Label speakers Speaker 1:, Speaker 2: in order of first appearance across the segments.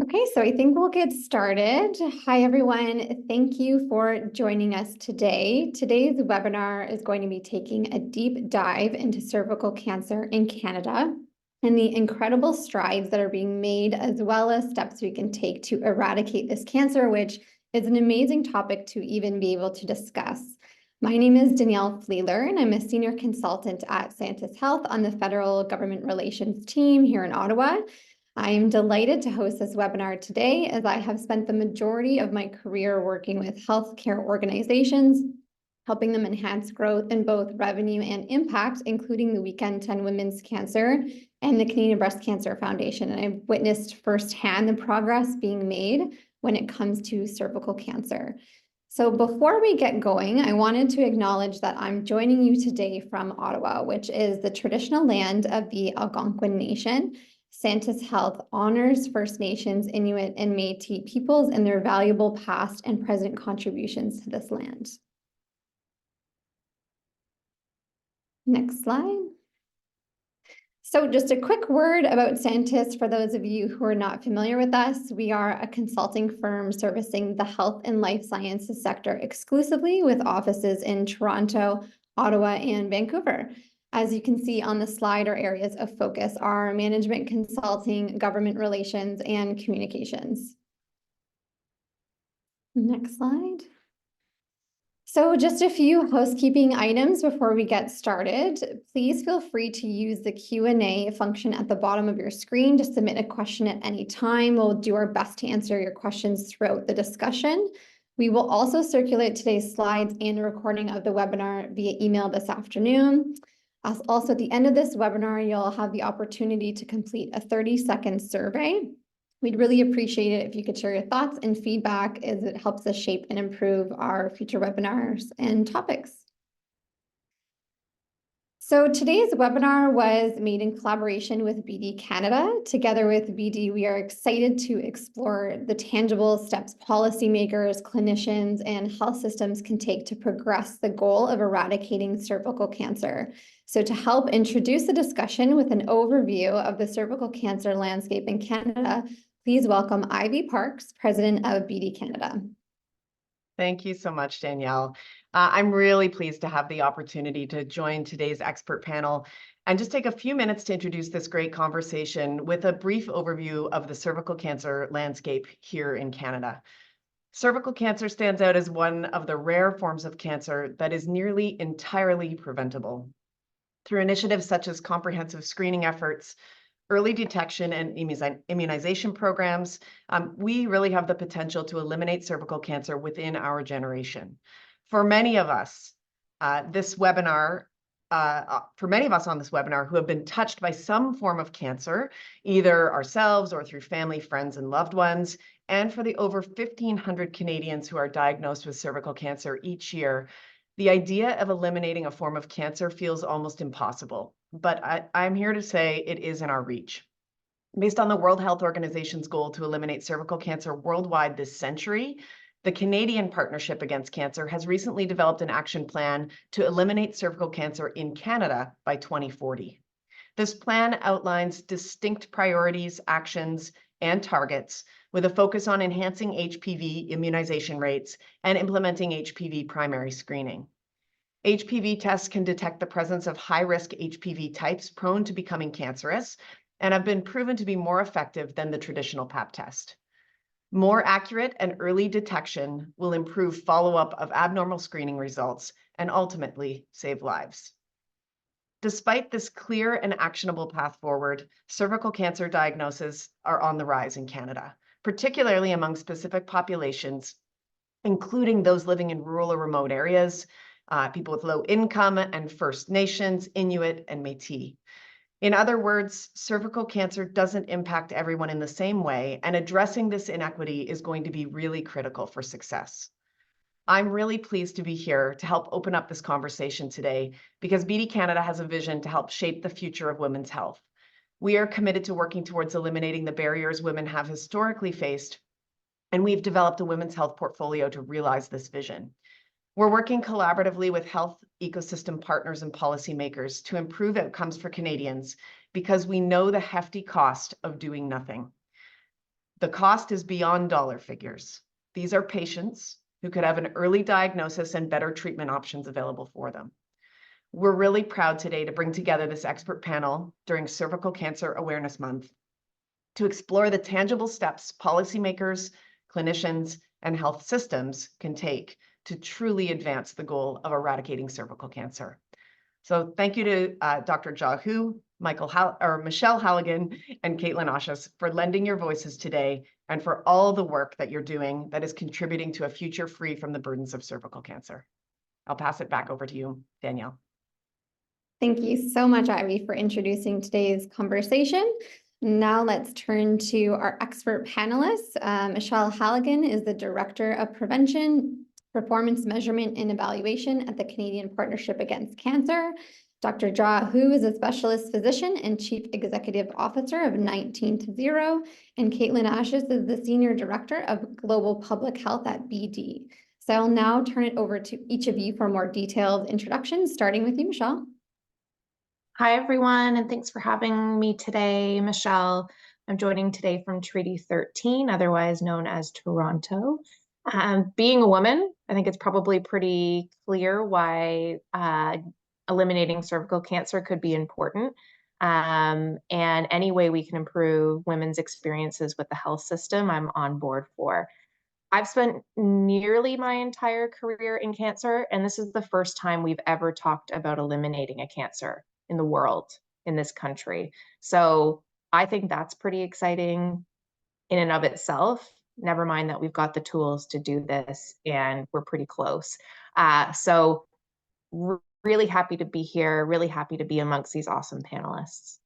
Speaker 1: Okay, so I think we'll get started. Hi, everyone. Thank you for joining us today. Today's webinar is going to be taking a deep dive into cervical cancer in Canada and the incredible strides that are being made, as well as steps we can take to eradicate this cancer, which is an amazing topic to even be able to discuss. My name is Danielle Fleeler, and I'm a senior consultant at Santis Health on the federal government relations team here in Ottawa. I am delighted to host this webinar today, as I have spent the majority of my career working with healthcare organizations, helping them enhance growth in both revenue and impact, including the Weekend 10 Women's Cancer and the Canadian Breast Cancer Foundation. And I've witnessed firsthand the progress being made when it comes to cervical cancer. So before we get going, I wanted to acknowledge that I'm joining you today from Ottawa, which is the traditional land of the Algonquin Nation. Santis Health honors First Nations, Inuit, and Métis peoples and their valuable past and present contributions to this land. Next slide. So just a quick word about Santis for those of you who are not familiar with us. We are a consulting firm servicing the health and life sciences sector exclusively, with offices in Toronto, Ottawa, and Vancouver. As you can see on the slide, our areas of focus are management consulting, government relations, and communications. Next slide. So just a few housekeeping items before we get started. Please feel free to use the Q&A function at the bottom of your screen to submit a question at any time. We'll do our best to answer your questions throughout the discussion. We will also circulate today's slides and a recording of the webinar via email this afternoon. Also, at the end of this webinar, you'll have the opportunity to complete a 30-second survey. We'd really appreciate it if you could share your thoughts and feedback, as it helps us shape and improve our future webinars and topics. So today's webinar was made in collaboration with BD-Canada. Together with BD, we are excited to explore the tangible steps policymakers, clinicians, and health systems can take to progress the goal of eradicating cervical cancer. So to help introduce the discussion with an overview of the cervical cancer landscape in Canada, please welcome Ivy Parks, President of BD-Canada.
Speaker 2: Thank you so much, Danielle. I'm really pleased to have the opportunity to join today's expert panel and just take a few minutes to introduce this great conversation with a brief overview of the cervical cancer landscape here in Canada. Cervical cancer stands out as one of the rare forms of cancer that is nearly entirely preventable. Through initiatives such as comprehensive screening efforts, early detection and immunization programs, we really have the potential to eliminate cervical cancer within our generation. For many of us, on this webinar who have been touched by some form of cancer, either ourselves or through family, friends, and loved ones, and for the over 1,500 Canadians who are diagnosed with cervical cancer each year, the idea of eliminating a form of cancer feels almost impossible, but I'm here to say it is in our reach. Based on the World Health Organization's goal to eliminate cervical cancer worldwide this century, the Canadian Partnership Against Cancer has recently developed an action plan to eliminate cervical cancer in Canada by 2040. This plan outlines distinct priorities, actions, and targets, with a focus on enhancing HPV immunization rates and implementing HPV primary screening. HPV tests can detect the presence of high-risk HPV types prone to becoming cancerous and have been proven to be more effective than the traditional Pap test. More accurate and early detection will improve follow-up of abnormal screening results and ultimately save lives. Despite this clear and actionable path forward, cervical cancer diagnoses are on the rise in Canada, particularly among specific populations, including those living in rural or remote areas, people with low income, and First Nations, Inuit, and Métis. In other words, cervical cancer doesn't impact everyone in the same way, and addressing this inequity is going to be really critical for success. I'm really pleased to be here to help open up this conversation today, because BD-Canada has a vision to help shape the future of women's health. We are committed to working towards eliminating the barriers women have historically faced, and we've developed a women's health portfolio to realize this vision. We're working collaboratively with health ecosystem partners and policymakers to improve outcomes for Canadians, because we know the hefty cost of doing nothing. The cost is beyond dollar figures. These are patients who could have an early diagnosis and better treatment options available for them. We're really proud today to bring together this expert panel during Cervical Cancer Awareness Month to explore the tangible steps policymakers, clinicians, and health systems can take to truly advance the goal of eradicating cervical cancer. So thank you to Dr. Jahu, Michelle Halligan, and Caitlin Oshus for lending your voices today and for all the work that you're doing that is contributing to a future free from the burdens of cervical cancer. I'll pass it back over to you, Danielle.
Speaker 1: Thank you so much, Ivy, for introducing today's conversation. Now let's turn to our expert panelists. Michelle Halligan is the Director of Prevention, Performance Measurement and Evaluation at the Canadian Partnership Against Cancer. Dr. Jahu is a specialist physician and Chief Executive Officer of 19th Zero, and Caitlin Oshus is the Senior Director of Global Public Health at BD. So I'll now turn it over to each of you for more detailed introductions, starting with you, Michelle.
Speaker 3: Hi, everyone, and thanks for having me today, Michelle. I'm joining today from Treaty 13, otherwise known as Toronto. Being a woman, I think it's probably pretty clear why eliminating cervical cancer could be important. And any way we can improve women's experiences with the health system, I'm on board for. I've spent nearly my entire career in cancer, and this is the first time we've ever talked about eliminating a cancer in the world, in this country. So I think that's pretty exciting in and of itself. Never mind that we've got the tools to do this and we're pretty close. So really happy to be here, really happy to be amongst these awesome panelists.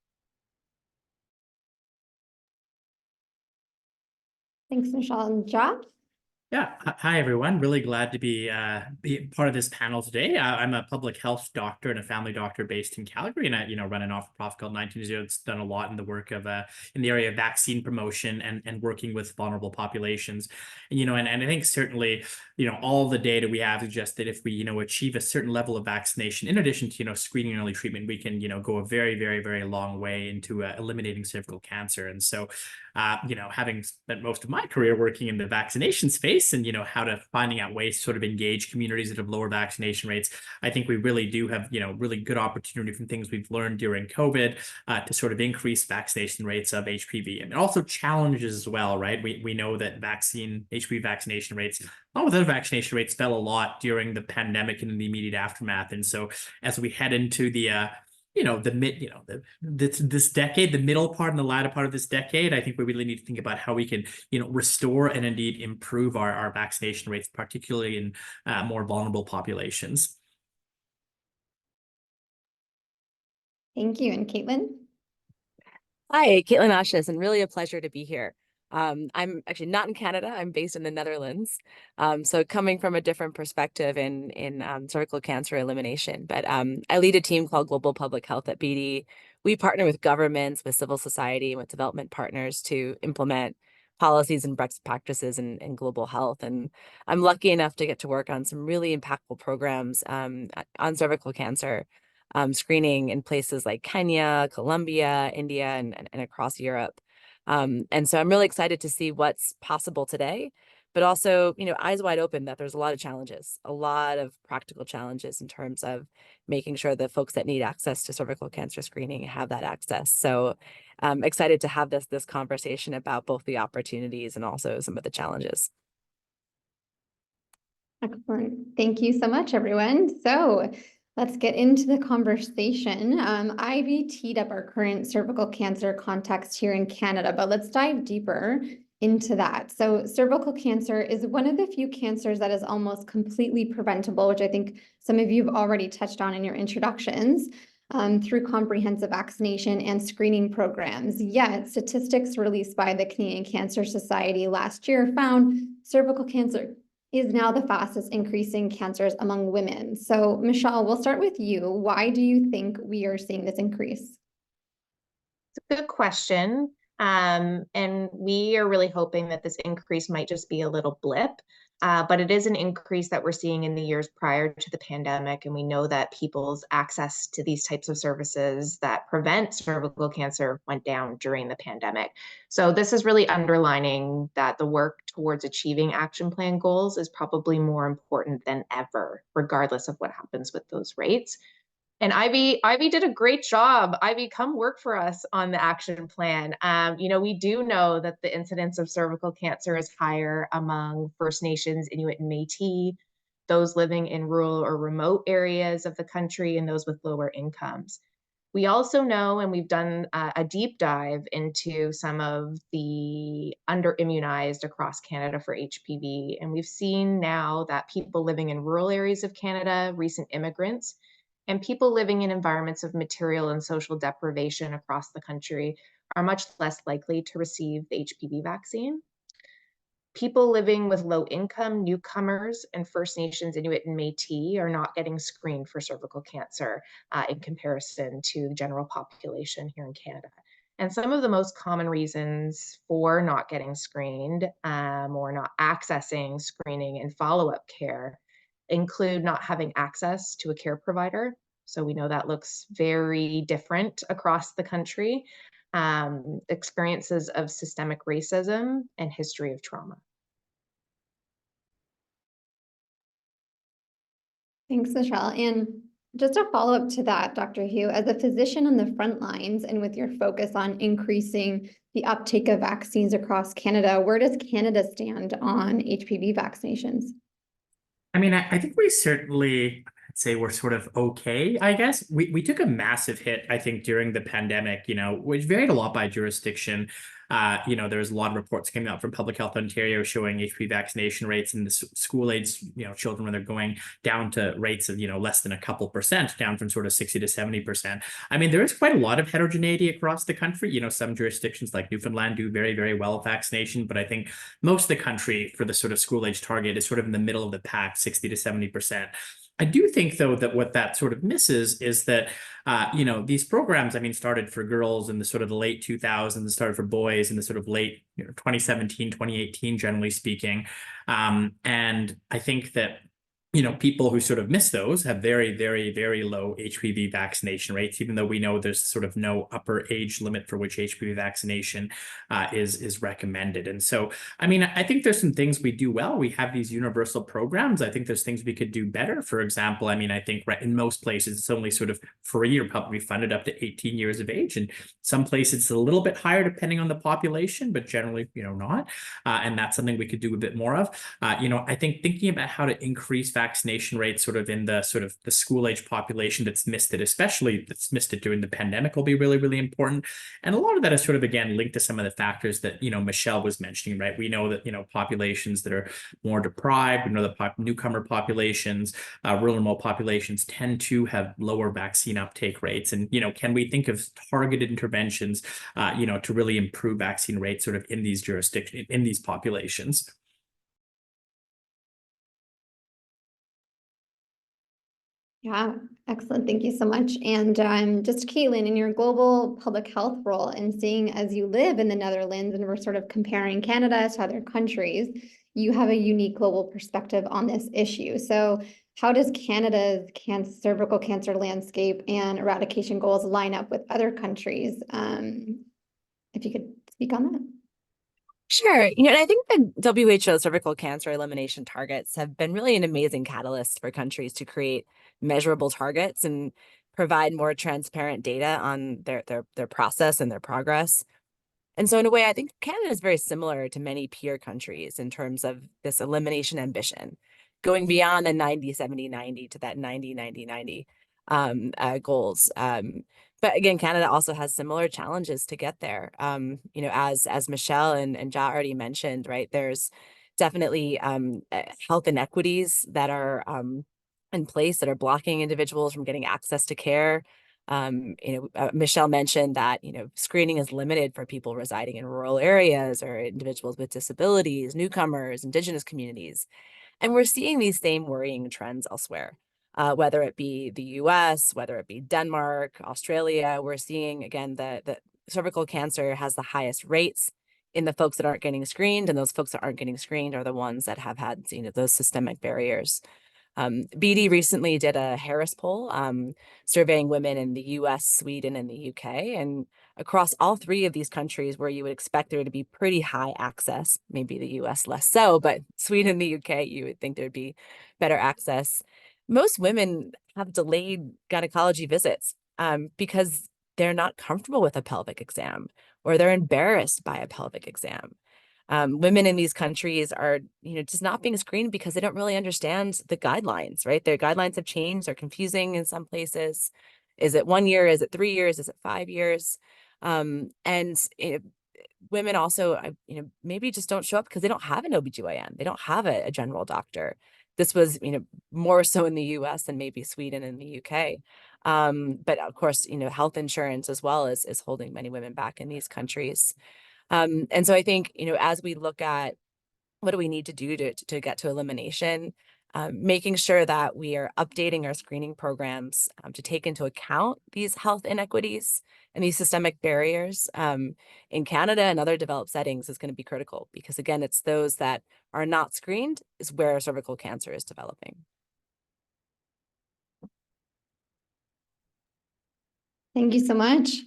Speaker 1: Thanks, Michelle. And Josh?
Speaker 4: Yeah, hi everyone. Really glad to be part of this panel today. I'm a public health doctor and a family doctor based in Calgary, and I run a not-for-profit called 19 Zero. It's done a lot in the work of in the area of vaccine promotion and working with vulnerable populations. And I think certainly all the data we have suggests that if we achieve a certain level of vaccination, in addition to screening and early treatment, we can go a very, very, very long way into eliminating cervical cancer. And so having spent most of my career working in the vaccination space and how to finding out ways to sort of engage communities that have lower vaccination rates, I think we really do have really good opportunity from things we've learned during COVID to sort of increase vaccination rates of HPV, and also challenges as well, right? We know that HPV vaccination rates, along with other vaccination rates, fell a lot during the pandemic and in the immediate aftermath. And so as we head into this decade, the middle part and the latter part of this decade, I think we really need to think about how we can, restore and indeed improve our vaccination rates, particularly in more vulnerable populations.
Speaker 1: Thank you. And Caitlin?
Speaker 5: Hi, Caitlin Oshus, and really a pleasure to be here. I'm actually not in Canada. I'm based in the Netherlands. So coming from a different perspective in cervical cancer elimination. But I lead a team called Global Public Health at BD. We partner with governments, with civil society, and with development partners to implement policies and best practices in global health. And I'm lucky enough to get to work on some really impactful programs on cervical cancer screening in places like Kenya, Colombia, India, and across Europe. And so I'm really excited to see what's possible today, but also, eyes wide open that there's a lot of challenges, a lot of practical challenges in terms of making sure that folks that need access to cervical cancer screening have that access. So I'm excited to have this conversation about both the opportunities and also some of the challenges.
Speaker 1: Excellent. Thank you so much, everyone. So let's get into the conversation. Ivy teed up our current cervical cancer context here in Canada, but let's dive deeper into that. So cervical cancer is one of the few cancers that is almost completely preventable, which I think some of you have already touched on in your introductions, through comprehensive vaccination and screening programs. Yet statistics released by the Canadian Cancer Society last year found cervical cancer is now the fastest increasing cancers among women. So Michelle, we'll start with you. Why do you think we are seeing this increase?
Speaker 3: It's a good question. And we are really hoping that this increase might just be a little blip. But it is an increase that we're seeing in the years prior to the pandemic. And we know that people's access to these types of services that prevent cervical cancer went down during the pandemic. So this is really underlining that the work towards achieving action plan goals is probably more important than ever, regardless of what happens with those rates. And Ivy did a great job. Ivy, come work for us on the action plan. We do know that the incidence of cervical cancer is higher among First Nations, Inuit, and Métis, those living in rural or remote areas of the country, and those with lower incomes. We also know, and we've done a deep dive into some of the under-immunized across Canada for HPV, and we've seen now that people living in rural areas of Canada, recent immigrants, and people living in environments of material and social deprivation across the country are much less likely to receive the HPV vaccine. People living with low income, newcomers, and First Nations, Inuit, and Métis are not getting screened for cervical cancer in comparison to the general population here in Canada. And some of the most common reasons for not getting screened or not accessing screening and follow-up care include not having access to a care provider. So we know that looks very different across the country. Experiences of systemic racism and history of trauma.
Speaker 1: Thanks, Michelle. And just a follow-up to that, Dr. Hugh, as a physician on the front lines and with your focus on increasing the uptake of vaccines across Canada, where does Canada stand on HPV vaccinations?
Speaker 4: I mean, I think we certainly, I'd say we're sort of okay, I guess. We took a massive hit, I think, during the pandemic, which varied a lot by jurisdiction. There's a lot of reports coming out from Public Health Ontario showing HPV vaccination rates in the school age, children when they're going down to rates of, less than a couple percent, down from sort of 60 to 70%. I mean, there is quite a lot of heterogeneity across the country. Some jurisdictions like Newfoundland do very, very well with vaccination, but I think most of the country for the sort of school age target is sort of in the middle of the pack, 60 to 70%. I do think, though, that what that sort of misses is that, these programs, started for girls in the sort of the late 2000s, started for boys in the sort of late 2017, 2018, generally speaking. And I think that people who sort of miss those have very, very, very low HPV vaccination rates, even though we know there's sort of no upper age limit for which HPV vaccination is recommended. And so, I think there's some things we do well. We have these universal programs. I think there's things we could do better. For example, I think in most places it's only sort of free or probably funded up to 18 years of age. And some places it's a little bit higher depending on the population, but generally, not. And that's something we could do a bit more of. I think thinking about how to increase vaccination rates sort of in the school age population that's missed it, especially that's missed it during the pandemic, will be really, really important. And a lot of that is sort of, again, linked to some of the factors that, Michelle was mentioning, right? We know that, populations that are more deprived, we know that newcomer populations, rural and remote populations tend to have lower vaccine uptake rates. And, can we think of targeted interventions, to really improve vaccine rates sort of in these jurisdictions, in these populations?
Speaker 1: Yeah, excellent. Thank you so much. And just Caitlin, in your global public health role and seeing as you live in the Netherlands and we're sort of comparing Canada to other countries, you have a unique global perspective on this issue. So how does Canada's cervical cancer landscape and eradication goals line up with other countries? If you could speak on that.
Speaker 5: Sure. And I think the WHO cervical cancer elimination targets have been really an amazing catalyst for countries to create measurable targets and provide more transparent data on their process and their progress. And so in a way, I think Canada is very similar to many peer countries in terms of this elimination ambition, going beyond the 90-70-90 to that 90-90-90 goals. But again, Canada also has similar challenges to get there. As Michelle and Ja already mentioned, right, there's definitely health inequities that are in place that are blocking individuals from getting access to care. Michelle mentioned that, screening is limited for people residing in rural areas or individuals with disabilities, newcomers, Indigenous communities. And we're seeing these same worrying trends elsewhere. Whether it be the US, whether it be Denmark, Australia, we're seeing, again, that cervical cancer has the highest rates in the folks that aren't getting screened, and those folks that aren't getting screened are the ones that have had, those systemic barriers. BD recently did a Harris poll, surveying women in the US, Sweden, and the UK. And across all three of these countries where you would expect there to be pretty high access, maybe the US less so, but Sweden and the UK, you would think there'd be better access. Most women have delayed gynecology visits because they're not comfortable with a pelvic exam, or they're embarrassed by a pelvic exam. Women in these countries are, just not being screened because they don't really understand the guidelines, right? Their guidelines have changed. They're confusing in some places. Is it 1 year? Is it 3 years? Is it 5 years? Women also, maybe just don't show up because they don't have an OBGYN. They don't have a general doctor. This was, more so in the US and maybe Sweden and the UK. But of course, health insurance as well is holding many women back in these countries. And so I think, as we look at what do we need to do to get to elimination, making sure that we are updating our screening programs to take into account these health inequities and these systemic barriers in Canada and other developed settings is going to be critical, because again, it's those that are not screened is where cervical cancer is developing.
Speaker 1: Thank you so much.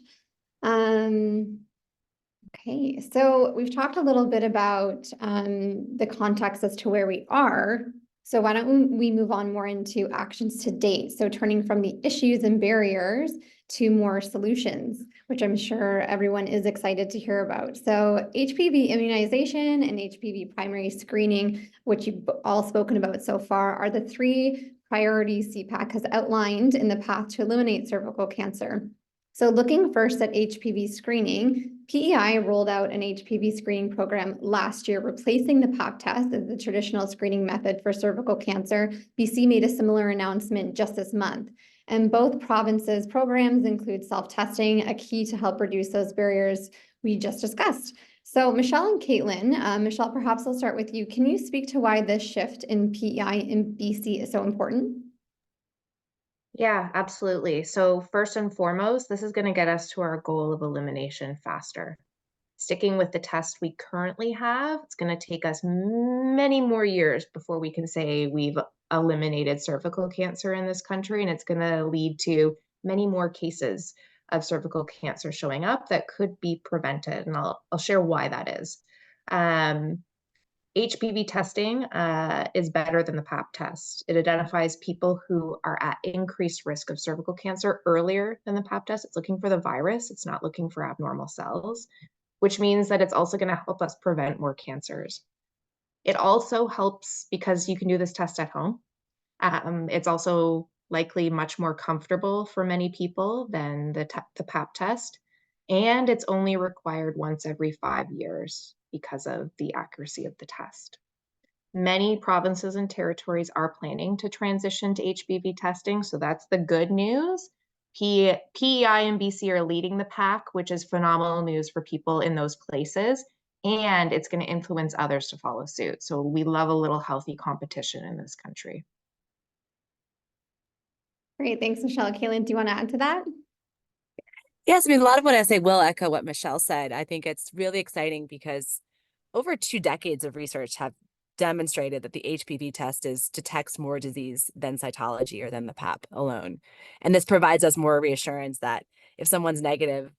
Speaker 1: Okay, so we've talked a little bit about the context as to where we are. So why don't we move on more into actions to date? So turning from the issues and barriers to more solutions, which I'm sure everyone is excited to hear about. So HPV immunization and HPV primary screening, which you've all spoken about so far, are the three priorities CPAC has outlined in the path to eliminate cervical cancer. So looking first at HPV screening, PEI rolled out an HPV screening program last year, replacing the pap test as the traditional screening method for cervical cancer. BC made a similar announcement just this month. And both provinces' programs include self-testing, a key to help reduce those barriers we just discussed. So Michelle and Caitlin, Michelle, perhaps I'll start with you. Can you speak to why this shift in PEI in BC is so important?
Speaker 3: Yeah, absolutely. So first and foremost, this is going to get us to our goal of elimination faster. Sticking with the test we currently have, it's going to take us many more years before we can say we've eliminated cervical cancer in this country, and it's going to lead to many more cases of cervical cancer showing up that could be prevented, and I'll share why that is. HPV testing is better than the pap test. It identifies people who are at increased risk of cervical cancer earlier than the pap test. It's looking for the virus. It's not looking for abnormal cells, which means that it's also going to help us prevent more cancers. It also helps because you can do this test at home. It's also likely much more comfortable for many people than the pap test. And it's only required once every 5 years because of the accuracy of the test. Many provinces and territories are planning to transition to HPV testing, so that's the good news. PEI and BC are leading the pack, which is phenomenal news for people in those places, and it's going to influence others to follow suit. So we love a little healthy competition in this country.
Speaker 1: Great, thanks, Michelle. Caitlin, do you want to add to that?
Speaker 5: Yes, I mean, a lot of what I say will echo what Michelle said. I think it's really exciting because over 2 decades of research have demonstrated that the HPV test detects more disease than cytology or than the pap alone. And this provides us more reassurance that if someone's negative,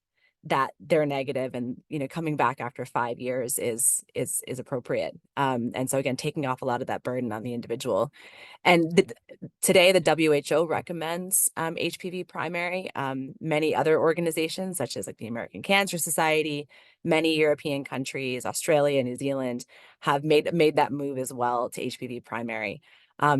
Speaker 5: that they're negative, and coming back after 5 years is appropriate. And so again, taking off a lot of that burden on the individual. And today, the WHO recommends HPV primary. Many other organizations, such as like the American Cancer Society, many European countries, Australia, New Zealand, have made that move as well to HPV primary.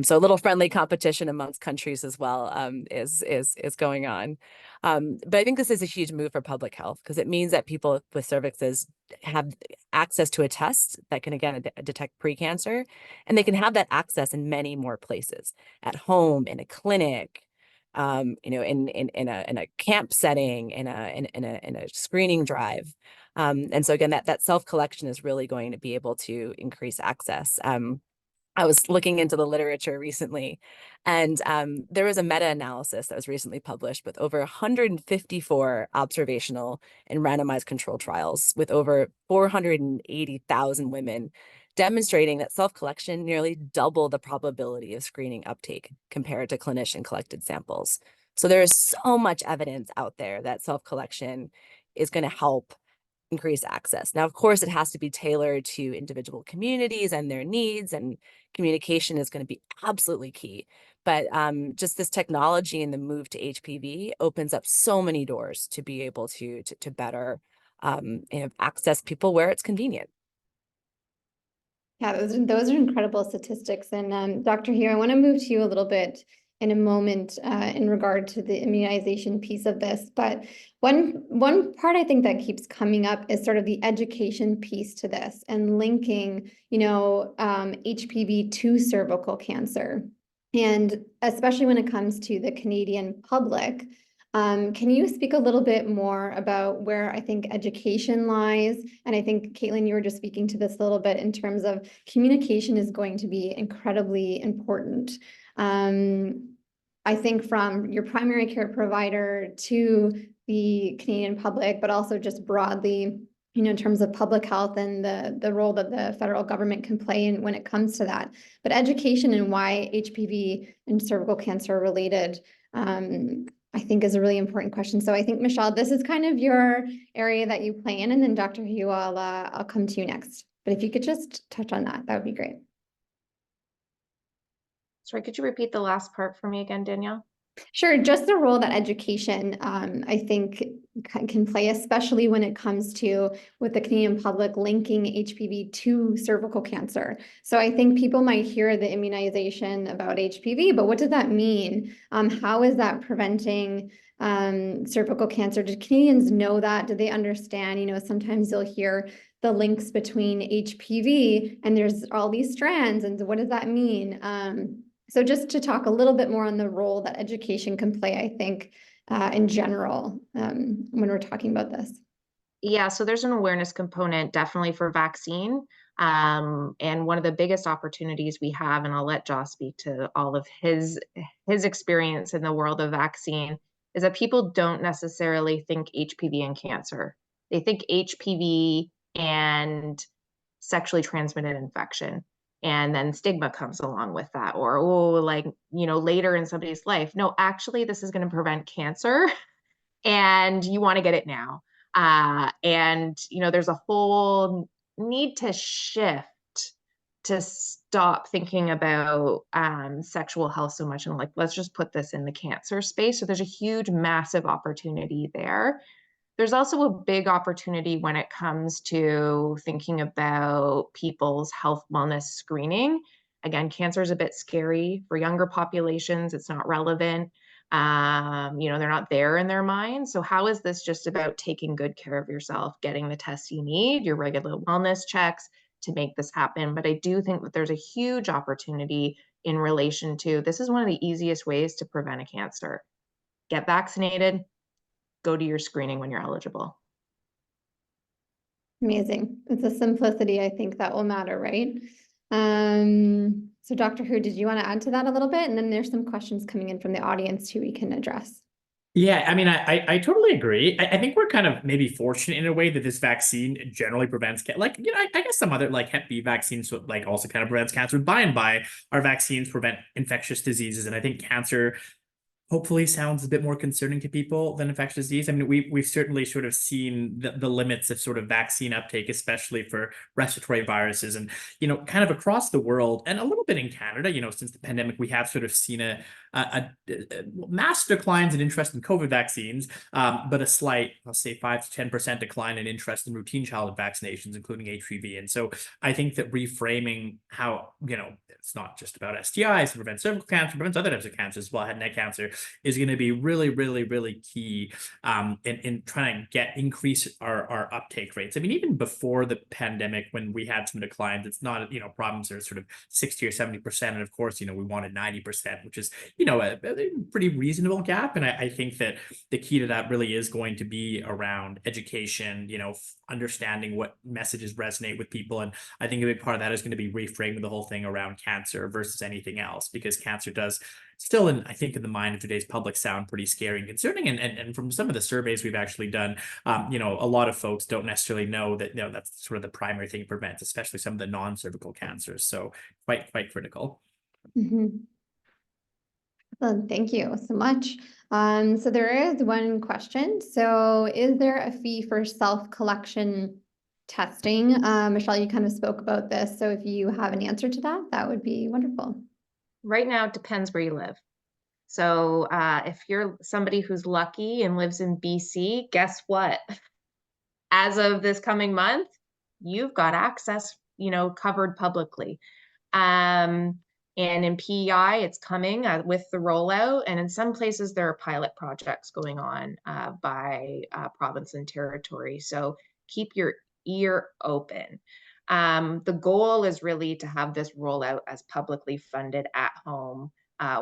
Speaker 5: So a little friendly competition amongst countries as well is going on. But I think this is a huge move for public health, because it means that people with cervixes have access to a test that can, again, detect precancer, and they can have that access in many more places, at home, in a clinic, in a camp setting, in a screening drive. And so again, that self-collection is really going to be able to increase access. I was looking into the literature recently, and there was a meta-analysis that was recently published with over 154 observational and randomized control trials with over 480,000 women, demonstrating that self-collection nearly doubled the probability of screening uptake compared to clinician-collected samples. So there is so much evidence out there that self-collection is going to help increase access. Now, of course, it has to be tailored to individual communities and their needs, and communication is going to be absolutely key. But just this technology and the move to HPV opens up so many doors to be able to better access people where it's convenient.
Speaker 1: Yeah, those are incredible statistics. And Dr. Hugh, I want to move to you a little bit in a moment in regard to the immunization piece of this. But one part I think that keeps coming up is sort of the education piece to this and linking, HPV to cervical cancer. And especially when it comes to the Canadian public, can you speak a little bit more about where I think education lies? And I think, Caitlin, you were just speaking to this a little bit in terms of communication is going to be incredibly important. I think from your primary care provider to the Canadian public, but also just broadly, in terms of public health and the role that the federal government can play in when it comes to that. But education and why HPV and cervical cancer are related, I think is a really important question. So I think, Michelle, this is kind of your area that you play in, and then Dr. Hugh, I'll come to you next. But if you could just touch on that, that would be great.
Speaker 3: Sorry, could you repeat the last part for me again, Danielle?
Speaker 1: Sure, just the role that education, I think, can play, especially when it comes to with the Canadian public linking HPV to cervical cancer. So I think people might hear the immunization about HPV, but what does that mean? How is that preventing cervical cancer? Do Canadians know that? Do they understand? Sometimes you'll hear the links between HPV and there's all these strands, and what does that mean? So just to talk a little bit more on the role that education can play, I think, in general, when we're talking about this.
Speaker 3: Yeah, so there's an awareness component definitely for vaccine. And one of the biggest opportunities we have, and I'll let Josh speak to all of his experience in the world of vaccine, is that people don't necessarily think HPV and cancer. They think HPV and sexually transmitted infection. And then stigma comes along with that, or later in somebody's life. No, actually, this is going to prevent cancer, and you want to get it now. And there's a whole need to shift to stop thinking about sexual health so much, and let's just put this in the cancer space. So there's a huge, massive opportunity there. There's also a big opportunity when it comes to thinking about people's health wellness screening. Again, cancer is a bit scary for younger populations. It's not relevant. They're not there in their mind. So how is this just about taking good care of yourself, getting the tests you need, your regular wellness checks to make this happen? But I do think that there's a huge opportunity in relation to, this is one of the easiest ways to prevent a cancer. Get vaccinated, go to your screening when you're eligible.
Speaker 1: Amazing. It's a simplicity, I think, that will matter, right? So Dr. Hu, did you want to add to that a little bit? And then there's some questions coming in from the audience too we can address.
Speaker 4: Yeah, I mean, I totally agree. I think we're kind of maybe fortunate in a way that this vaccine generally prevents, I guess some other Hep B vaccines also kind of prevents cancer. By and by, our vaccines prevent infectious diseases, and I think cancer hopefully sounds a bit more concerning to people than infectious disease. I mean, we've certainly sort of seen the limits of sort of vaccine uptake, especially for respiratory viruses, and kind of across the world and a little bit in Canada. Since the pandemic, we have sort of seen a mass declines in interest in COVID vaccines, but a slight, I'll say 5 to 10% decline in interest in routine childhood vaccinations, including HPV. And so I think that reframing how it's not just about STIs, it prevents cervical cancer, prevents other types of cancers as well, head and neck cancer. is going to be really, really, really key in trying to increase our uptake rates. I mean, even before the pandemic, when we had some declines, it's not, problems are sort of 60 or 70%. And of course, we wanted 90%, which is, a pretty reasonable gap. And I think that the key to that really is going to be around education, understanding what messages resonate with people. And I think a big part of that is going to be reframing the whole thing around cancer versus anything else, because cancer does still, I think, in the mind of today's public, sound pretty scary and concerning. And from some of the surveys we've actually done, a lot of folks don't necessarily know that, that's sort of the primary thing it prevents, especially some of the non-cervical cancers. So quite critical.
Speaker 1: Well, thank you so much. So there is one question. So is there a fee for self-collection testing? Michelle, you kind of spoke about this. So if you have an answer to that, that would be wonderful.
Speaker 3: Right now, it depends where you live. So if you're somebody who's lucky and lives in BC, guess what? As of this coming month, you've got access, covered publicly. And in PEI, it's coming with the rollout. And in some places, there are pilot projects going on by province and territory. So keep your ear open. The goal is really to have this rollout as publicly funded at home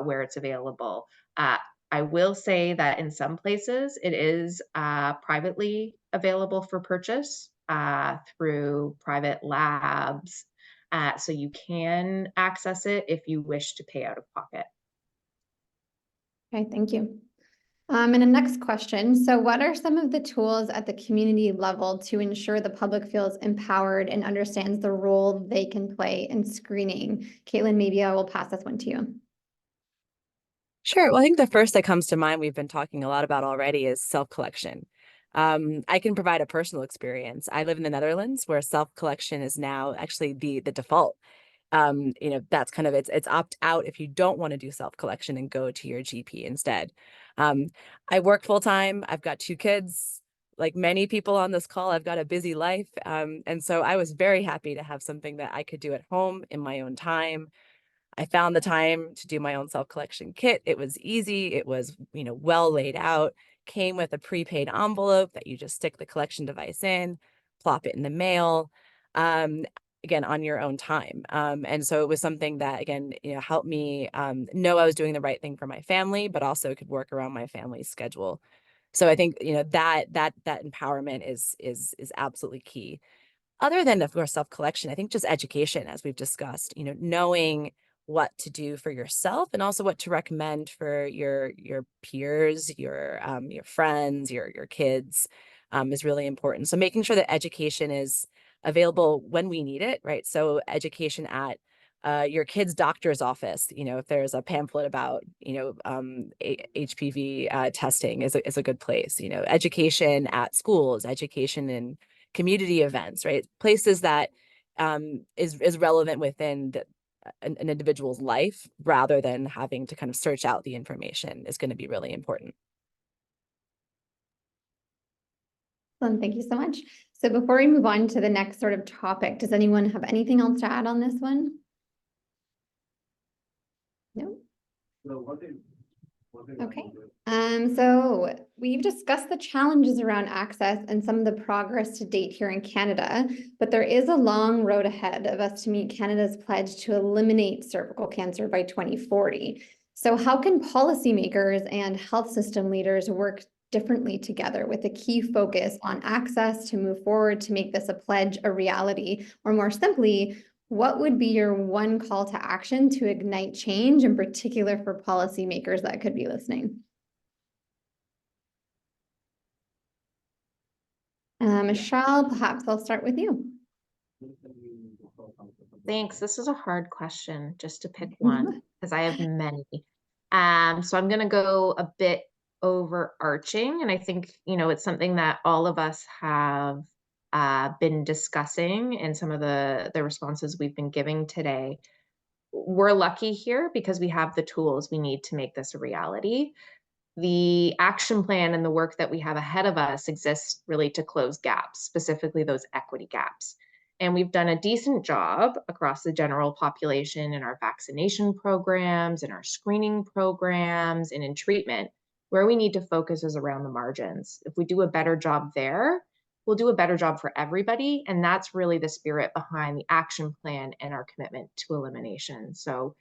Speaker 3: where it's available. I will say that in some places, it is privately available for purchase through private labs. So you can access it if you wish to pay out of pocket.
Speaker 1: Okay, thank you. And the next question. So what are some of the tools at the community level to ensure the public feels empowered and understands the role they can play in screening? Caitlin, maybe I will pass this one to you.
Speaker 5: Sure. Well, I think the first that comes to mind we've been talking a lot about already is self-collection. I can provide a personal experience. I live in the Netherlands, where self-collection is now actually the default. That's kind of it's opt out if you don't want to do self-collection and go to your GP instead. I work full time. I've got 2 kids. Like many people on this call, I've got a busy life. And so I was very happy to have something that I could do at home in my own time. I found the time to do my own self-collection kit. It was easy. It was, well laid out, came with a prepaid envelope that you just stick the collection device in, plop it in the mail, again, on your own time. And so it was something that, again, helped me know I was doing the right thing for my family, but also could work around my family's schedule. So I think, that empowerment is absolutely key. Other than, of course, self-collection, I think just education, as we've discussed, knowing what to do for yourself and also what to recommend for your peers, your friends, your kids is really important. So making sure that education is available when we need it, right? So education at your kid's doctor's office, if there's a pamphlet about, HPV testing is a good place, education at schools, education in community events, right? Places that is relevant within an individual's life, rather than having to kind of search out the information, is going to be really important.
Speaker 1: Thank you so much. So before we move on to the next sort of topic, does anyone have anything else to add on this one? No? Okay. So we've discussed the challenges around access and some of the progress to date here in Canada, but there is a long road ahead of us to meet Canada's pledge to eliminate cervical cancer by 2040. So how can policymakers and health system leaders work differently together with a key focus on access to move forward to make this a pledge a reality? Or more simply, what would be your one call to action to ignite change, in particular for policymakers that could be listening? Michelle, perhaps I'll start with you.
Speaker 3: Thanks. This is a hard question, just to pick one, because I have many. So I'm going to go a bit overarching, and I think, it's something that all of us have been discussing in some of the responses we've been giving today. We're lucky here because we have the tools we need to make this a reality. The action plan and the work that we have ahead of us exists really to close gaps, specifically those equity gaps. And we've done a decent job across the general population in our vaccination programs, in our screening programs, and in treatment. Where we need to focus is around the margins. If we do a better job there, we'll do a better job for everybody. And that's really the spirit behind the action plan and our commitment to elimination. So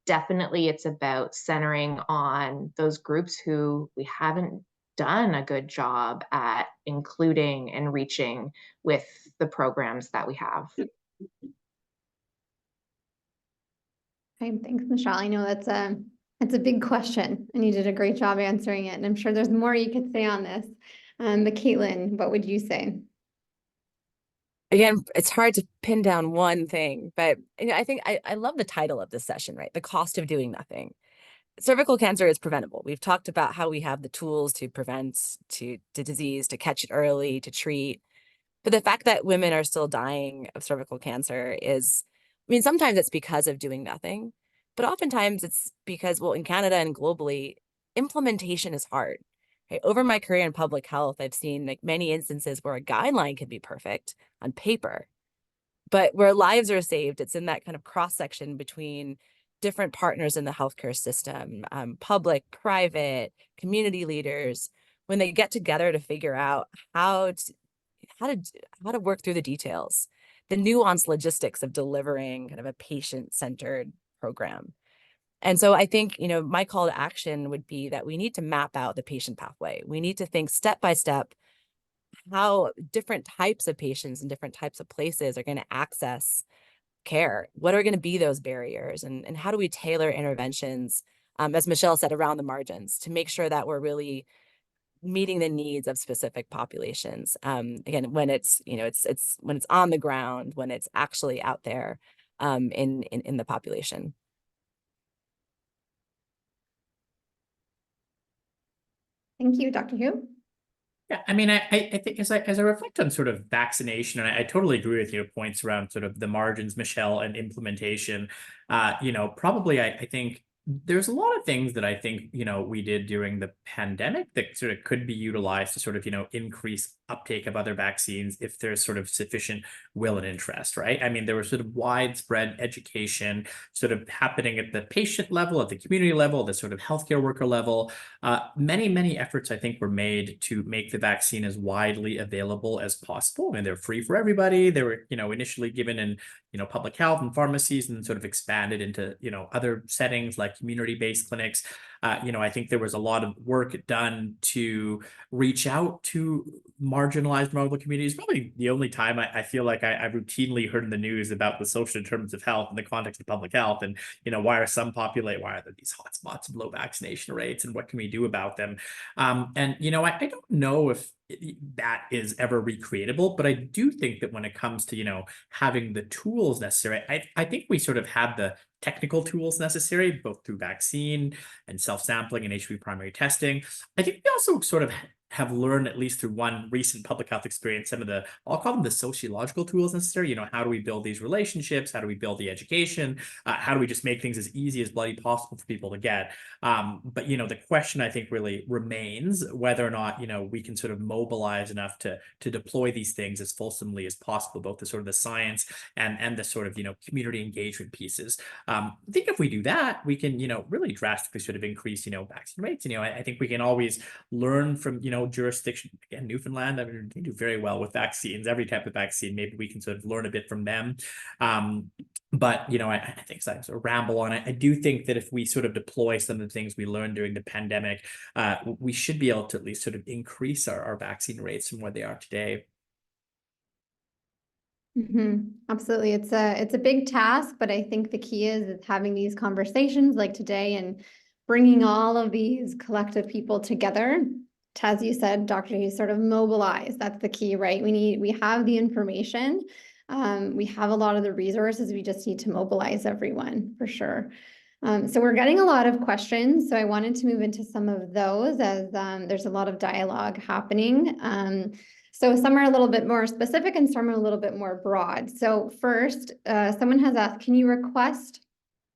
Speaker 3: definitely it's about centering on those groups who we haven't done a good job at including and reaching with the programs that we have.
Speaker 1: Thanks, Michelle. I know that's a big question, and you did a great job answering it. And I'm sure there's more you could say on this. But Caitlin, what would you say?
Speaker 5: Again, it's hard to pin down one thing, but I think I love the title of this session, right? The cost of doing nothing. Cervical cancer is preventable. We've talked about how we have the tools to prevent to disease, to catch it early, to treat. But the fact that women are still dying of cervical cancer is, I mean, sometimes it's because of doing nothing, but oftentimes it's because, well, in Canada and globally, implementation is hard. Right? Over my career in public health, I've seen like many instances where a guideline can be perfect on paper, but where lives are saved, it's in that kind of cross section between different partners in the healthcare system, public, private, community leaders, when they get together to figure out how to work through the details, the nuanced logistics of delivering kind of a patient-centered program. And so I think, my call to action would be that we need to map out the patient pathway. We need to think step by step how different types of patients in different types of places are going to access care. What are going to be those barriers, and how do we tailor interventions, as Michelle said, around the margins to make sure that we're really meeting the needs of specific populations. Again, when it's when it's on the ground, when it's actually out there in the population.
Speaker 1: Thank you, Dr. Hu.
Speaker 4: Yeah, I mean, I think as I reflect on sort of vaccination, and I totally agree with your points around sort of the margins, Michelle, and implementation. Probably I think there's a lot of things that I think, we did during the pandemic that sort of could be utilized to sort of, increase uptake of other vaccines if there's sort of sufficient will and interest, right? I mean, there was sort of widespread education sort of happening at the patient level, at the community level, the sort of healthcare worker level. Many efforts, I think, were made to make the vaccine as widely available as possible. I mean, they're free for everybody. They were, initially given in, public health and pharmacies, and sort of expanded into, other settings like community-based clinics. I think there was a lot of work done to reach out to marginalized vulnerable communities. Probably the only time I feel like I routinely heard in the news about the social determinants of health in the context of public health, and why are there these hotspots of low vaccination rates, and what can we do about them? I don't know if that is ever recreatable, but I do think that when it comes to having the tools necessary, I think we sort of have the technical tools necessary, both through vaccine and self-sampling and HPV primary testing. I think we also sort of have learned, at least through one recent public health experience, some of the, I'll call them the sociological tools necessary. How do we build these relationships? How do we build the education? How do we just make things as easy as bloody possible for people to get? But the question I think really remains whether or not we can sort of mobilize enough to deploy these things as fulsomely as possible, both the sort of the science and the sort of community engagement pieces. I think if we do that, we can really drastically sort of increase vaccine rates. I think we can always learn from jurisdiction. Again, Newfoundland, I mean, they do very well with vaccines, every type of vaccine. Maybe we can sort of learn a bit from them. But I think so I sort of ramble on it. I do think that if we sort of deploy some of the things we learned during the pandemic, we should be able to at least sort of increase our vaccine rates from where they are today.
Speaker 1: Absolutely. It's a big task, but I think the key is having these conversations like today and bringing all of these collective people together. As you said, Dr. Hu, sort of mobilize. That's the key, right? We have the information. We have a lot of the resources. We just need to mobilize everyone for sure. So we're getting a lot of questions. So I wanted to move into some of those as there's a lot of dialogue happening. So some are a little bit more specific and some are a little bit more broad. So first, someone has asked, can you request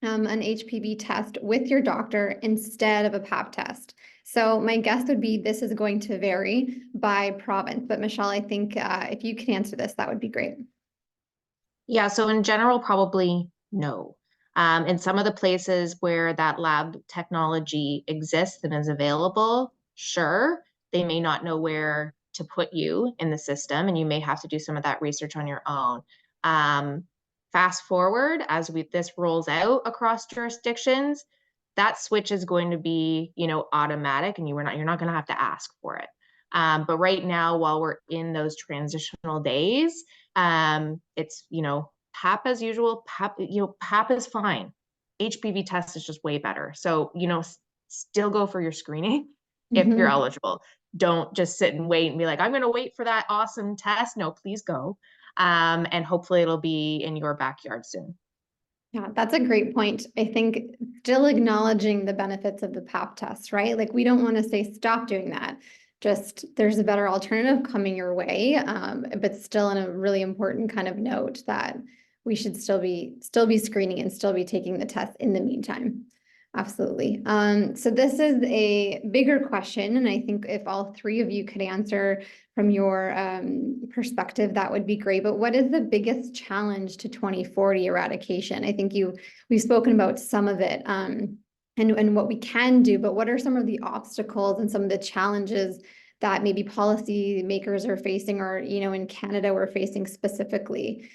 Speaker 1: an HPV test with your doctor instead of a Pap test? So my guess would be this is going to vary by province. But Michelle, I think if you can answer this, that would be great.
Speaker 3: Yeah, so in general, probably no. In some of the places where that lab technology exists and is available, sure, they may not know where to put you in the system, and you may have to do some of that research on your own. Fast forward as this rolls out across jurisdictions, that switch is going to be, automatic, and you're not going to have to ask for it. But right now, while we're in those transitional days, it's, PAP as usual. PAP is fine. HPV test is just way better. So, still go for your screening if you're eligible. Don't just sit and wait and be like, I'm going to wait for that awesome test. No, please go. And hopefully it'll be in your backyard soon.
Speaker 1: Yeah, that's a great point. I think still acknowledging the benefits of the PAP test, right? Like, we don't want to say stop doing that. Just there's a better alternative coming your way, but still in a really important kind of note that we should still be screening and still be taking the test in the meantime. Absolutely. So this is a bigger question, and I think if all three of you could answer from your perspective, that would be great. But what is the biggest challenge to 2040 eradication? I think we've spoken about some of it and what we can do, but what are some of the obstacles and some of the challenges that maybe policymakers are facing, or, in Canada we're facing specifically?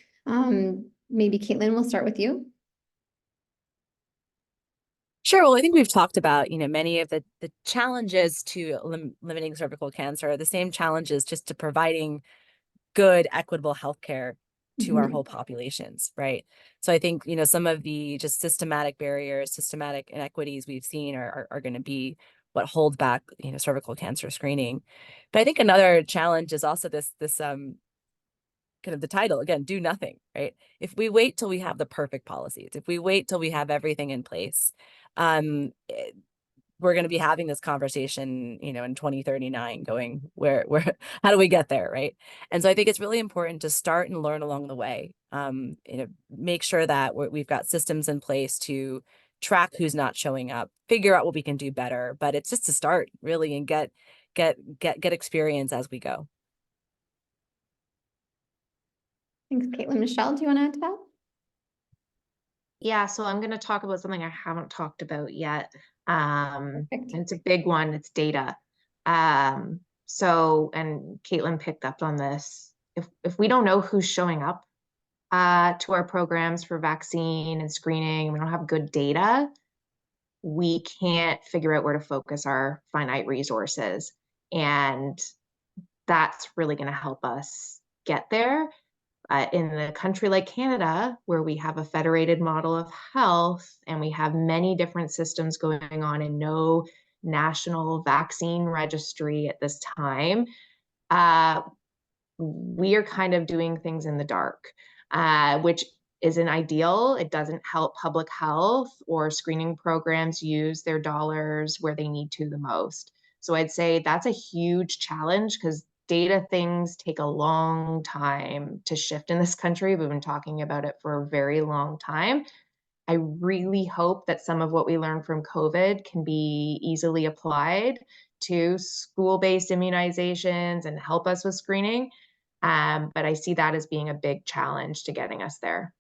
Speaker 1: Maybe Caitlin, we'll start with you.
Speaker 5: Sure. Well, I think we've talked about, many of the challenges to limiting cervical cancer are the same challenges just to providing good, equitable healthcare to our whole populations, right? So I think, some of the just systematic barriers, systematic inequities we've seen are going to be what hold back, cervical cancer screening. But I think another challenge is also this kind of the title, again, do nothing, right? If we wait till we have the perfect policies, if we wait till we have everything in place, we're going to be having this conversation, in 2039 going, where, how do we get there, right? And so I think it's really important to start and learn along the way, make sure that we've got systems in place to track who's not showing up, figure out what we can do better, but it's just to start really and get experience as we go.
Speaker 1: Thanks, Caitlin. Michelle, do you want to add to that?
Speaker 3: Yeah, so I'm going to talk about something I haven't talked about yet. And it's a big one. It's data. And Caitlin picked up on this. If we don't know who's showing up to our programs for vaccine and screening, we don't have good data, we can't figure out where to focus our finite resources. And that's really going to help us get there. In a country like Canada, where we have a federated model of health and we have many different systems going on and no national vaccine registry at this time, we are kind of doing things in the dark, which isn't ideal. It doesn't help public health or screening programs use their dollars where they need to the most. So I'd say that's a huge challenge because data things take a long time to shift in this country. We've been talking about it for a very long time. I really hope that some of what we learned from COVID can be easily applied to school-based immunizations and help us with screening. But I see that as being a big challenge to getting us there.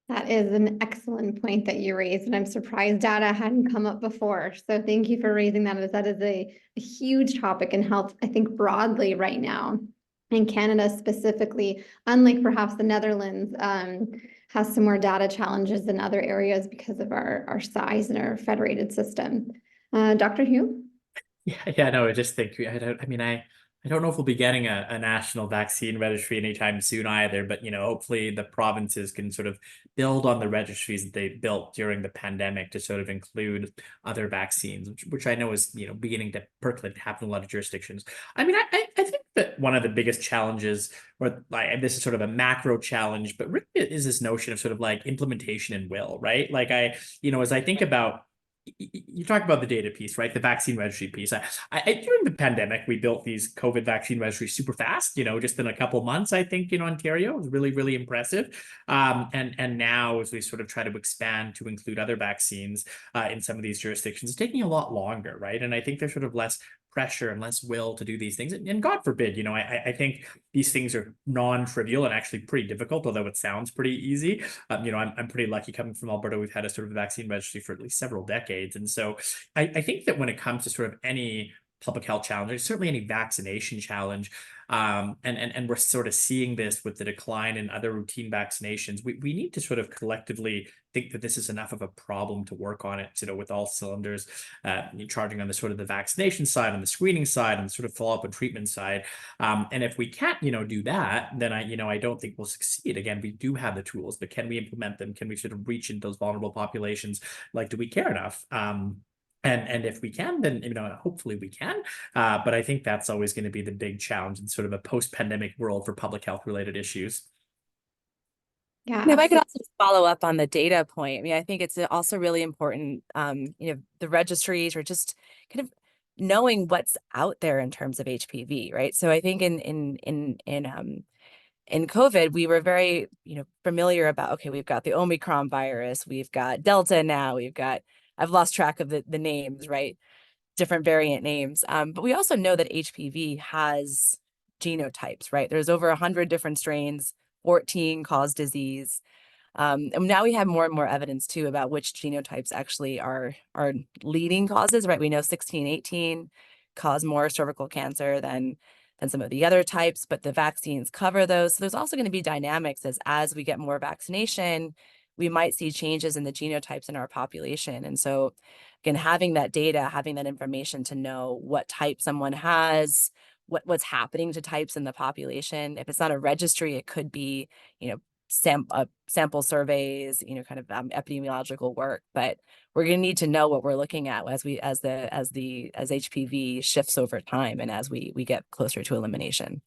Speaker 1: That is an excellent point that you raised, and I'm surprised data hadn't come up before. So thank you for raising that, as that is a huge topic in health, I think, broadly right now. In Canada specifically, unlike perhaps the Netherlands, has some more data challenges than other areas because of our size and our federated system. Dr. Hugh?
Speaker 4: Yeah, no, I just think, I don't know if we'll be getting a national vaccine registry anytime soon either, but, hopefully the provinces can sort of build on the registries that they built during the pandemic to sort of include other vaccines, which I know is, beginning to percolate, happen in a lot of jurisdictions. I think that one of the biggest challenges, or this is sort of a macro challenge, but really is this notion of sort of like implementation and will, right? Like as I think about, you talk about the data piece, right? The vaccine registry piece. During the pandemic, we built these COVID vaccine registries super fast, just in a couple of months, I think, in Ontario. It was really, really impressive. And now, as we sort of try to expand to include other vaccines in some of these jurisdictions, it's taking a lot longer, right? And I think there's sort of less pressure and less will to do these things. And God forbid, I think these things are non-trivial and actually pretty difficult, although it sounds pretty easy. I'm pretty lucky coming from Alberta. We've had a sort of vaccine registry for at least several decades. And so I think that when it comes to sort of any public health challenge, certainly any vaccination challenge, and we're sort of seeing this with the decline in other routine vaccinations, we need to sort of collectively think that this is enough of a problem to work on it, with all cylinders, charging on the sort of the vaccination side, on the screening side, and the sort of follow-up and treatment side. And if we can't, do that, then I don't think we'll succeed. Again, we do have the tools, but can we implement them? Can we sort of reach into those vulnerable populations? Like, do we care enough? And if we can, then hopefully we can. But I think that's always going to be the big challenge in sort of a post-pandemic world for public health related issues.
Speaker 1: Yeah.
Speaker 5: If I could also follow up on the data point, I mean, I think it's also really important, the registries or just kind of knowing what's out there in terms of HPV, right? So I think in COVID, we were very, familiar about, okay, we've got the Omicron virus, we've got Delta now, I've lost track of the names, right? Different variant names. But we also know that HPV has genotypes, right? There's over 100 different strains, 14 cause disease. And now we have more and more evidence too about which genotypes actually are leading causes, right? We know 16, 18 cause more cervical cancer than some of the other types, but the vaccines cover those. So there's also going to be dynamics as we get more vaccination, we might see changes in the genotypes in our population. And so again, having that data, having that information to know what type someone has, what's happening to types in the population. If it's not a registry, it could be, sample surveys, kind of epidemiological work. But we're going to need to know what we're looking at as HPV shifts over time and as we get closer to elimination.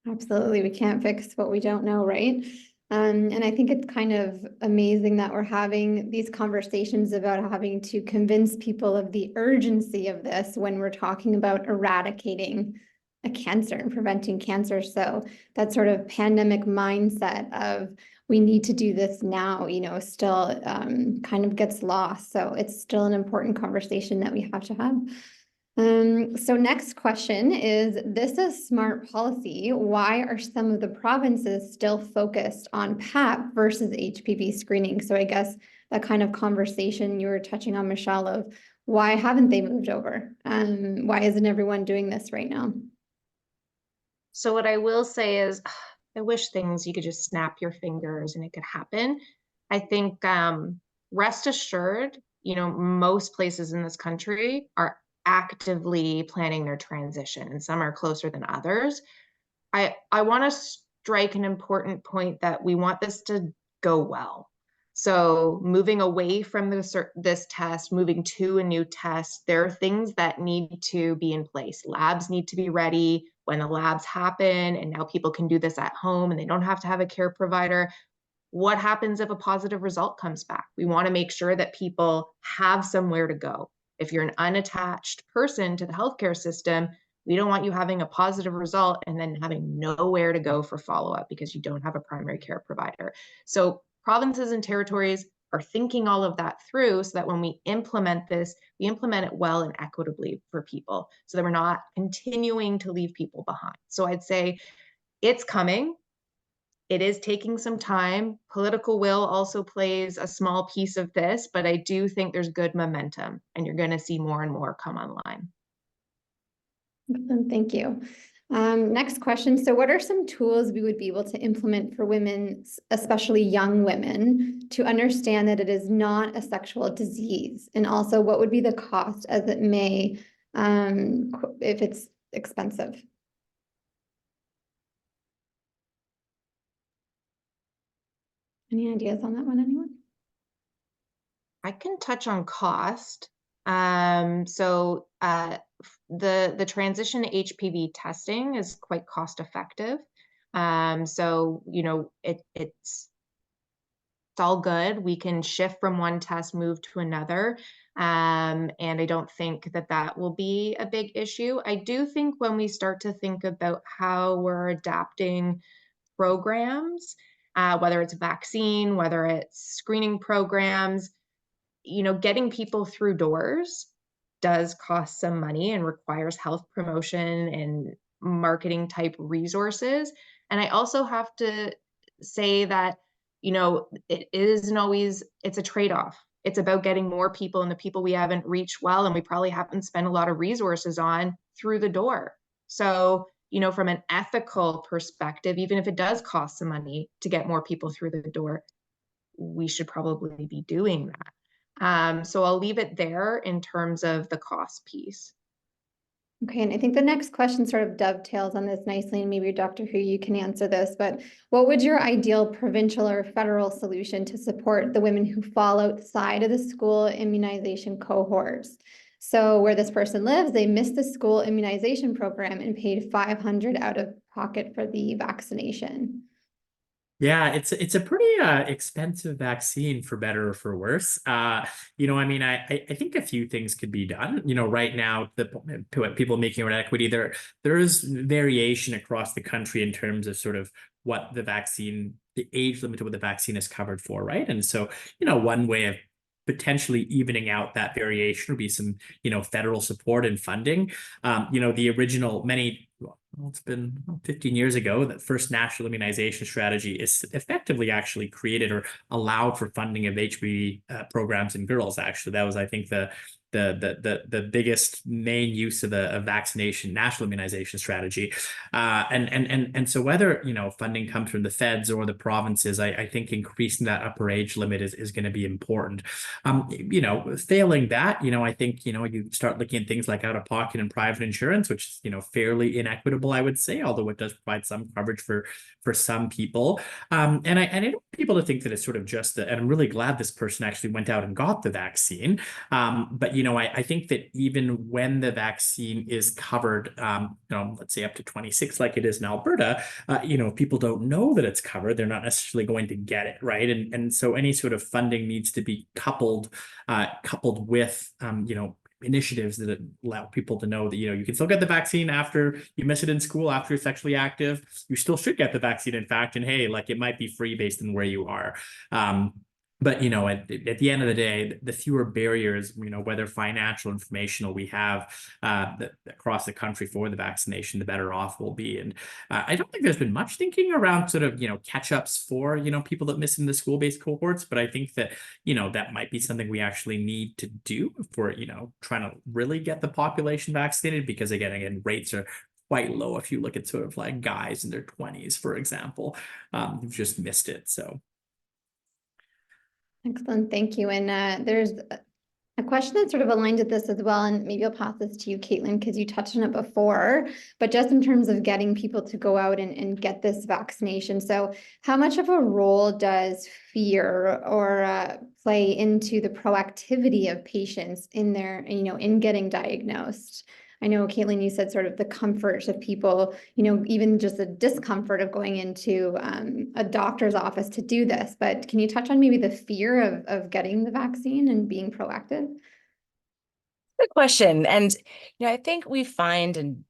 Speaker 1: Absolutely. We can't fix what we don't know, right? And I think it's kind of amazing that we're having these conversations about having to convince people of the urgency of this when we're talking about eradicating a cancer and preventing cancer. So that sort of pandemic mindset of we need to do this now, still kind of gets lost. So it's still an important conversation that we have to have. So next question is this a smart policy? Why are some of the provinces still focused on PAP versus HPV screening? So I guess that kind of conversation you were touching on, Michelle, of why haven't they moved over? Why isn't everyone doing this right now?
Speaker 3: So what I will say is, I wish you could just snap your fingers and it could happen. I think rest assured, most places in this country are actively planning their transition, and some are closer than others. I want to strike an important point that we want this to go well. So moving away from this test, moving to a new test, there are things that need to be in place. Labs need to be ready when the labs happen, and now people can do this at home and they don't have to have a care provider. What happens if a positive result comes back? We want to make sure that people have somewhere to go. If you're an unattached person to the healthcare system, we don't want you having a positive result and then having nowhere to go for follow-up because you don't have a primary care provider. So provinces and territories are thinking all of that through so that when we implement this, we implement it well and equitably for people so that we're not continuing to leave people behind. So I'd say it's coming. It is taking some time. Political will also plays a small piece of this, but I do think there's good momentum and you're going to see more and more come online.
Speaker 1: Thank you. Next question. So what are some tools we would be able to implement for women, especially young women, to understand that it is not a sexual disease? And also what would be the cost as it may, if it's expensive? Any ideas on that one, anyone?
Speaker 3: I can touch on cost. So the transition to HPV testing is quite cost effective. So it's all good. We can shift from one test, move to another. And I don't think that will be a big issue. I do think when we start to think about how we're adapting programs, whether it's vaccine, whether it's screening programs, getting people through doors does cost some money and requires health promotion and marketing type resources. And I also have to say that, it isn't always, it's a trade-off. It's about getting more people, and the people we haven't reached well, and we probably haven't spent a lot of resources on, through the door. So, from an ethical perspective, even if it does cost some money to get more people through the door, we should probably be doing that. So I'll leave it there in terms of the cost piece.
Speaker 1: Okay, and I think the next question sort of dovetails on this nicely, and maybe Dr. Hu, you can answer this, but what would your ideal provincial or federal solution to support the women who fall outside of the school immunization cohorts? So where this person lives, they missed the school immunization program and paid $500 out of pocket for the vaccination.
Speaker 4: Yeah, it's a pretty expensive vaccine, for better or for worse. I mean, I think a few things could be done. Right now, the people making equity, there is variation across the country in terms of sort of what the age limit of what the vaccine is covered for, right? And so, one way of potentially evening out that variation would be some, federal support and funding. The original it's been 15 years ago, that first national immunization strategy is effectively actually created or allowed for funding of HPV programs in girls. Actually, that was, I think, the biggest main use of a vaccination national immunization strategy. And so whether, funding comes from the feds or the provinces, I think increasing that upper age limit is going to be important. Failing that, I think, you start looking at things like out-of-pocket and private insurance, which is, fairly inequitable, I would say, although it does provide some coverage for some people. And I don't want people to think that it's sort of just and I'm really glad this person actually went out and got the vaccine. But, I think that even when the vaccine is covered, let's say up to 26, like it is in Alberta, if people don't know that it's covered, they're not necessarily going to get it, right? And so any sort of funding needs to be coupled with, initiatives that allow people to know that, you can still get the vaccine after you miss it in school, after you're sexually active. You still should get the vaccine, in fact, and hey, like, it might be free based on where you are. But, at the end of the day, the fewer barriers, whether financial, informational, we have across the country for the vaccination, the better off we'll be. And I don't think there's been much thinking around sort of, catch-ups for, people that miss in the school-based cohorts. But I think that, that might be something we actually need to do for, trying to really get the population vaccinated, because again, rates are quite low if you look at sort of like guys in their 20s, for example, who've just missed it. So.
Speaker 1: Excellent, thank you. And there's a question that sort of aligned with this as well, and maybe I'll pass this to you, Caitlin, because you touched on it before, but just in terms of getting people to go out and get this vaccination. So how much of a role does fear or play into the proactivity of patients in their, in getting diagnosed? I know, Caitlin, you said sort of the comfort of people, even just the discomfort of going into a doctor's office to do this. But can you touch on maybe the fear of getting the vaccine and being proactive?
Speaker 5: Good question. And, I think we find in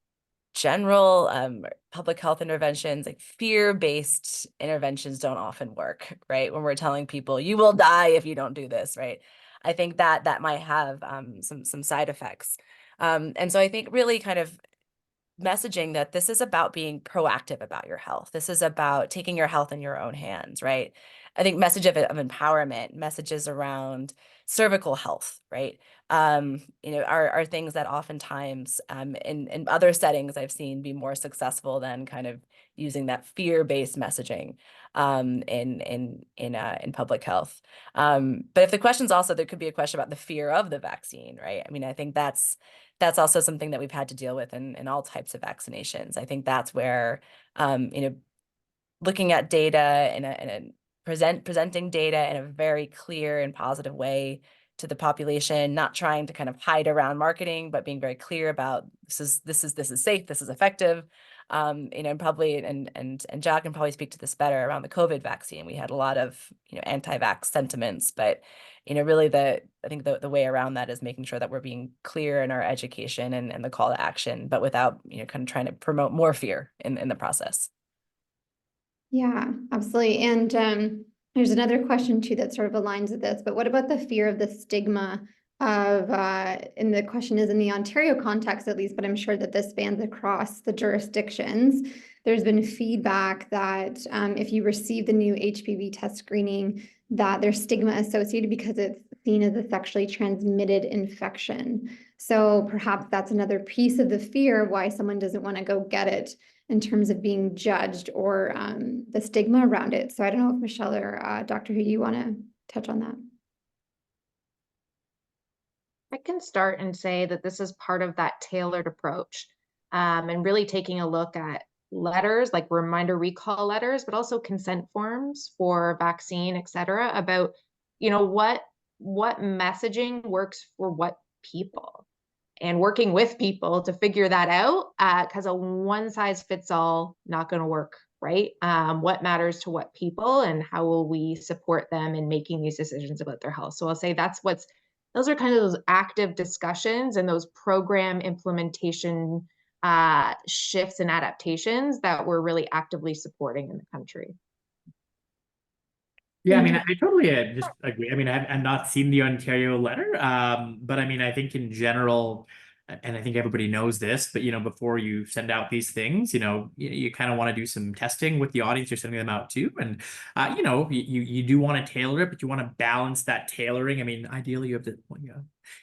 Speaker 5: general public health interventions, like fear-based interventions don't often work, right? When we're telling people, you will die if you don't do this, right? I think that might have some side effects. And so I think really kind of messaging that this is about being proactive about your health. This is about taking your health in your own hands, right? I think message of empowerment, messages around cervical health, right? Are things that oftentimes in other settings I've seen be more successful than kind of using that fear-based messaging in public health. But if the question's also, there could be a question about the fear of the vaccine, right? I mean, I think that's also something that we've had to deal with in all types of vaccinations. I think that's where, looking at data and presenting data in a very clear and positive way to the population, not trying to kind of hide around marketing, but being very clear about this is safe, this is effective. Probably and Jack can probably speak to this better around the COVID vaccine. We had a lot of anti-vax sentiments, but really I think the way around that is making sure that we're being clear in our education and the call to action, but without kind of trying to promote more fear in the process.
Speaker 1: Yeah, absolutely. And there's another question too that sort of aligns with this, but what about the fear of the stigma and the question is in the Ontario context at least, but I'm sure that this spans across the jurisdictions. There's been feedback that if you receive the new HPV test screening, that there's stigma associated because it's seen as a sexually transmitted infection. So perhaps that's another piece of the fear why someone doesn't want to go get it, in terms of being judged or the stigma around it. So I don't know if Michelle or Dr. Hu, you want to touch on that?
Speaker 3: I can start and say that this is part of that tailored approach, and really taking a look at letters, like reminder recall letters, but also consent forms for vaccine, et cetera, about, what messaging works for what people, and working with people to figure that out, because a one size fits all not going to work, right? What matters to what people, and how will we support them in making these decisions about their health? So I'll say those are kind of those active discussions and those program implementation shifts and adaptations that we're really actively supporting in the country.
Speaker 4: Yeah, I mean, I totally just agree. I mean, I've not seen the Ontario letter, but I mean, I think in general, and I think everybody knows this, but before you send out these things, you kind of want to do some testing with the audience you're sending them out to, and you do want to tailor it, but you want to balance that tailoring. I mean, ideally, you have the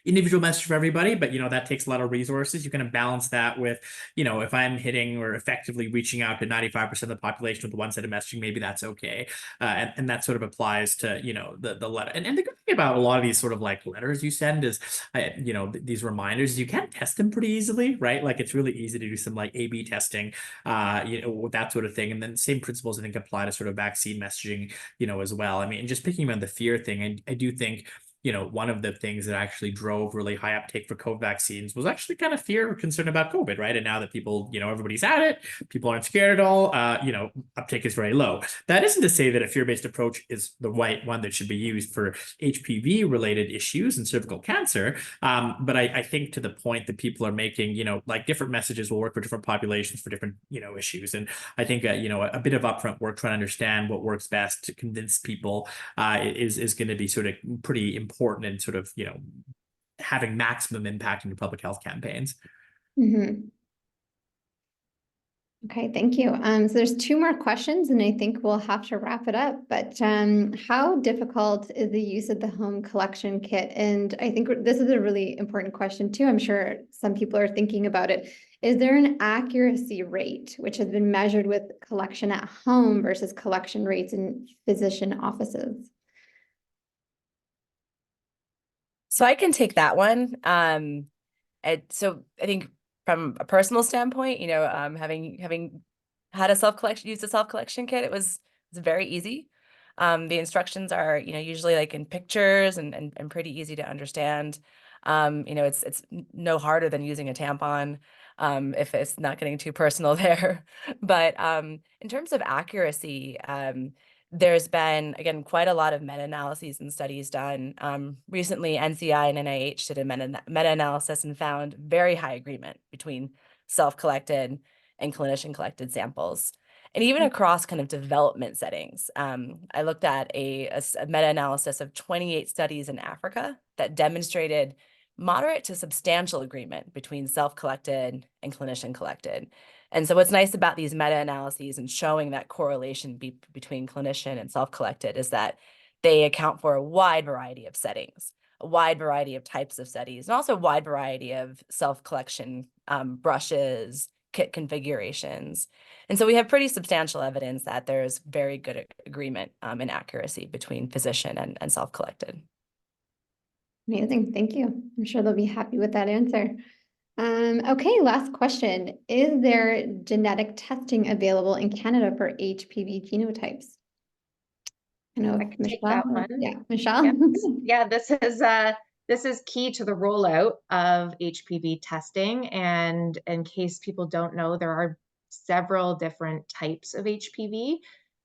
Speaker 4: individual message for everybody, but that takes a lot of resources. You're going to balance that with, if I'm hitting or effectively reaching out to 95% of the population with the one set of messaging, maybe that's okay. And that sort of applies to, the letter. And the good thing about a lot of these sort of like letters you send is, these reminders, you can test them pretty easily, right? Like it's really easy to do some like A/B testing, that sort of thing. And then same principles, I think, apply to sort of vaccine messaging, as well. I mean, just picking on the fear thing, I do think, one of the things that actually drove really high uptake for COVID vaccines was actually kind of fear or concern about COVID, right? And now that people, everybody's at it, people aren't scared at all, uptake is very low. That isn't to say that a fear-based approach is the right one that should be used for HPV-related issues and cervical cancer. But I think to the point that people are making, like different messages will work for different populations for different, issues. And I think, a bit of upfront work trying to understand what works best to convince people is going to be sort of pretty important and sort of, having maximum impact in your public health campaigns.
Speaker 1: Mm-hmm. Okay, thank you. So there's two more questions and I think we'll have to wrap it up, but how difficult is the use of the home collection kit? And I think this is a really important question too. I'm sure some people are thinking about it. Is there an accuracy rate which has been measured with collection at home versus collection rates in physician offices?
Speaker 5: So I can take that one. So I think from a personal standpoint, having had a used a self-collection kit, it was very easy. The instructions are, usually like in pictures and pretty easy to understand. It's no harder than using a tampon, if it's not getting too personal there. But in terms of accuracy, there's been, again, quite a lot of meta-analyses and studies done. Recently, NCI and NIH did a meta-analysis and found very high agreement between self-collected and clinician-collected samples. And even across kind of development settings, I looked at a meta-analysis of 28 studies in Africa that demonstrated moderate to substantial agreement between self-collected and clinician-collected. And so what's nice about these meta-analyses and showing that correlation between clinician and self-collected is that they account for a wide variety of settings, a wide variety of types of studies, and also a wide variety of self-collection brushes, kit configurations. And so we have pretty substantial evidence that there's very good agreement and accuracy between physician and self-collected.
Speaker 1: Amazing, thank you. I'm sure they'll be happy with that answer. Okay, last question. Is there genetic testing available in Canada for HPV genotypes? I know
Speaker 3: I can take
Speaker 1: Michelle.
Speaker 3: that one.
Speaker 1: Yeah, Michelle.
Speaker 3: Yeah, this is key to the rollout of HPV testing. And in case people don't know, there are several different types of HPV.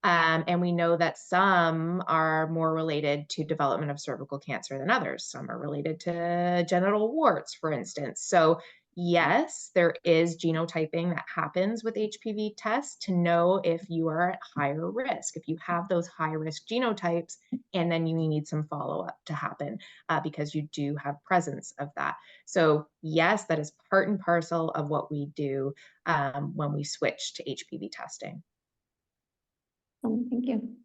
Speaker 3: And we know that some are more related to development of cervical cancer than others. Some are related to genital warts, for instance. So yes, there is genotyping that happens with HPV tests to know if you are at higher risk. If you have those high risk genotypes and then you need some follow-up to happen because you do have presence of that. So yes, that is part and parcel of what we do when we switch to HPV testing.
Speaker 1: Thank you.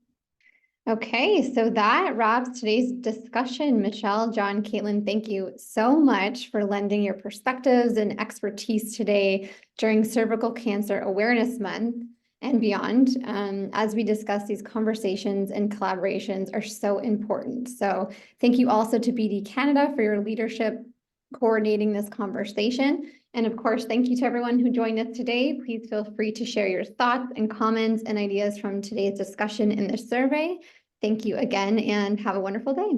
Speaker 1: Okay, so that wraps today's discussion. Michelle, John, Caitlin, thank you so much for lending your perspectives and expertise today during Cervical Cancer Awareness Month and beyond. As we discuss, these conversations and collaborations are so important. So thank you also to BD-Canada for your leadership coordinating this conversation. And of course, thank you to everyone who joined us today. Please feel free to share your thoughts and comments and ideas from today's discussion in the survey. Thank you again and have a wonderful day.